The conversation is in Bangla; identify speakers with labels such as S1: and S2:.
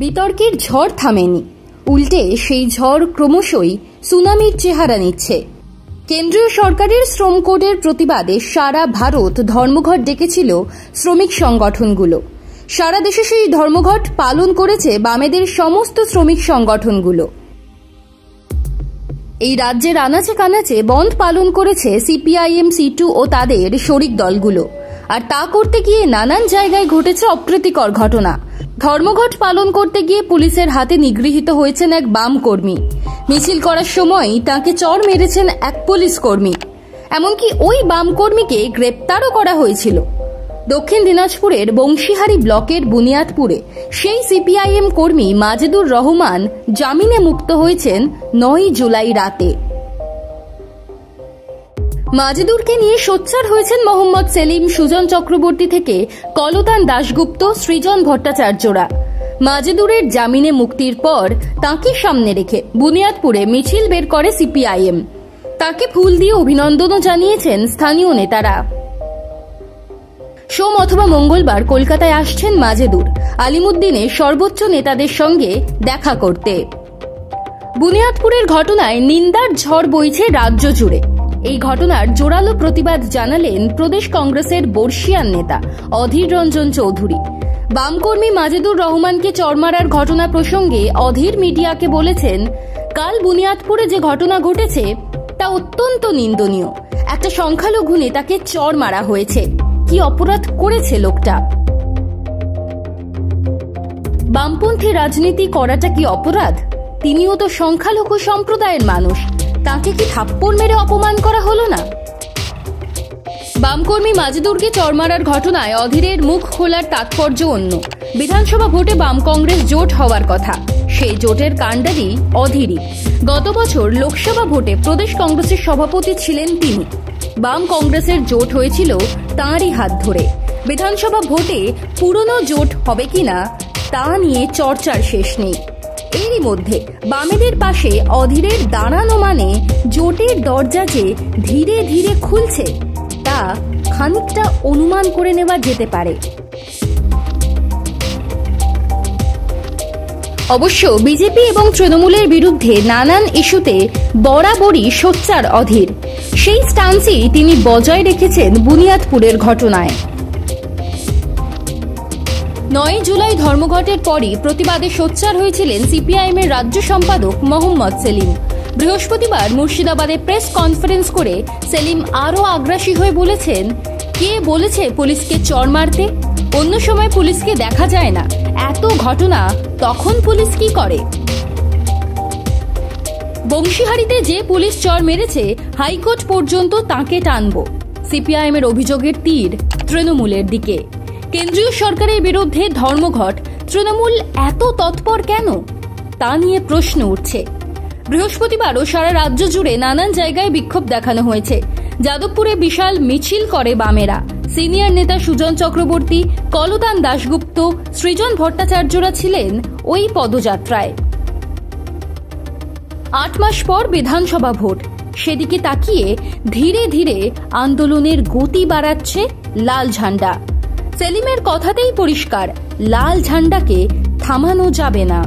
S1: বিতর্কের ঝড় থামেনি, উল্টে সেই ঝড় ক্রমশই সুনামির চেহারা নিচ্ছে। কেন্দ্রীয় সরকারের শ্রম কোডের প্রতিবাদে সারা ভারত ধর্মঘট ডেকেছিল শ্রমিক সংগঠনগুলো। সারা দেশে সেই ধর্মঘট পালন করেছে বামেদের সমস্ত শ্রমিক সংগঠনগুলো। এই রাজ্যের আনাচে কানাচে বন্ধ পালন করেছে সিপিআইএম, সিটু ও তাদের শরিক দলগুলো। আর তা করতে গিয়ে নানান জায়গায় ঘটেছে অপ্রীতিকর ঘটনা। ধর্মঘট পালন করতে গিয়ে পুলিশের হাতে নিগৃহীত হয়েছেন এক বাম কর্মী। মিছিল করার সময় তাকে চড় মেরেছেন এক পুলিশ কর্মী। এমনকি ওই বাম কর্মীকে গ্রেপ্তারও করা হয়েছিল। দক্ষিণ দিনাজপুরের বংশীহারি ব্লকের বুনিয়াদপুরে সেই সিপিআইএম কর্মী মাজেদুর রহমান জামিনে মুক্ত হয়েছেন 9 জুলাই রাতে। মাজেদুরকে নিয়ে সোচ্চার হয়েছেন মোহাম্মদ সেলিম, সুজন চক্রবর্তী থেকে কলতান দাশগুপ্ত, সৃজন ভট্টাচার্যরা। মাজেদুরের জামিনে মুক্তির পর তাকে সামনে রেখে বুনিয়াদপুরে মিছিল বের করে সিপিআইএম। তাকে ফুল দিয়ে অভিনন্দনও জানিয়েছেন স্থানীয় নেতারা। সোম অথবা মঙ্গলবার কলকাতায় আসছেন মাজেদুর আলিমুদ্দিনের সর্বোচ্চ নেতাদের সঙ্গে দেখা করতে। বুনিয়াদপুরের ঘটনায় নিন্দার ঝড় বইছে রাজ্য জুড়ে। এই ঘটনার জোরালো প্রতিবাদ জানালেন প্রদেশ কংগ্রেসের বর্ষিয়ান নেতা অধীর রঞ্জন চৌধুরী। বামকর্মী মাজেদুর রহমানকে চড় মারার ঘটনা প্রসঙ্গে অধীর মিডিয়াকে বলেছেন, কাল বুনিয়াদপুরে যে ঘটনা ঘটেছে তা অত্যন্ত নিন্দনীয়। একটা সংখ্যালঘু নেতাকে চড় মারা হয়েছে। কি অপরাধ করেছে লোকটা? বামপন্থী রাজনীতি করাটা কি অপরাধ? তিনিও তো সংখ্যালঘু সম্প্রদায়ের মানুষ, তাকে কি থাপ্পড় মেরে অপমান করা হলো না? বামকর্মী মাজেদুরকে চড় মারার ঘটনায় অধীরের মুখ খোলার তাৎপর্য অন্য। বিধানসভা ভোটে বাম কংগ্রেস জোট হওয়ার কথা, সেই জোটের কাণ্ডারি অধীরই। গত বছর লোকসভা ভোটে প্রদেশ কংগ্রেসের সভাপতি ছিলেন তিনি। বাম কংগ্রেসের জোট হয়েছিল তাঁরই হাত ধরে। বিধানসভা ভোটে পুরনো জোট হবে কিনা তা নিয়ে চর্চার শেষ নেই। এরই মধ্যে বামেদের পাশে অধীরের দাঁড়ানো মানে জোটের দরজা যে ধীরে ধীরে খুলছে তা খানিকটা অনুমান করে নেওয়া যেতে পারে। অবশ্য বিজেপি এবং তৃণমূলের বিরুদ্ধে নানান ইস্যুতে বরাবরই সোচ্চার অধীর। সেই স্টান্সই তিনি বজায় রেখেছেন বুনিয়াদপুরের ঘটনায়। 9 জুলাই ধর্মঘটের পরই প্রতিবাদে সোচ্চার হয়েছিলেন সিপিআইএম এর রাজ্য সম্পাদক মোহাম্মদ সেলিম। বৃহস্পতিবার মুর্শিদাবাদে প্রেস কনফারেন্স করে সেলিম আরও আগ্রাসী হয়ে বলেছেন, কে বলেছে পুলিশকে চড় মারতে? অন্য সময় পুলিশকে দেখা যায় না, এত ঘটনা তখন পুলিশ কি করে? বংশীহারিতে যে পুলিশ চড় মেরেছে হাইকোর্ট পর্যন্ত তাকে টানব। সিপিআইএম এর অভিযোগের তীর তৃণমূলের দিকে। কেন্দ্রীয় সরকারের বিরুদ্ধে ধর্মঘট, তৃণমূল এত তৎপর কেন তা নিয়ে প্রশ্ন উঠছে। বৃহস্পতিবারও সারা রাজ্য জুড়ে নানান জায়গায় বিক্ষোভ দেখানো হয়েছে। যাদবপুরে বিশাল মিছিল করে বামেরা। সিনিয়র নেতা সুজন চক্রবর্তী, কলতান দাশগুপ্ত, সৃজন ভট্টাচার্যরা ছিলেন ওই পদযাত্রায়। 8 মাস পর বিধানসভা ভোট, সেদিকে তাকিয়ে ধীরে ধীরে আন্দোলনের গতি বাড়াচ্ছে লাল ঝান্ডা। সেলিমের কথাতেই পরিষ্কার, লাল ঝান্ডাকে থামানো যাবে না।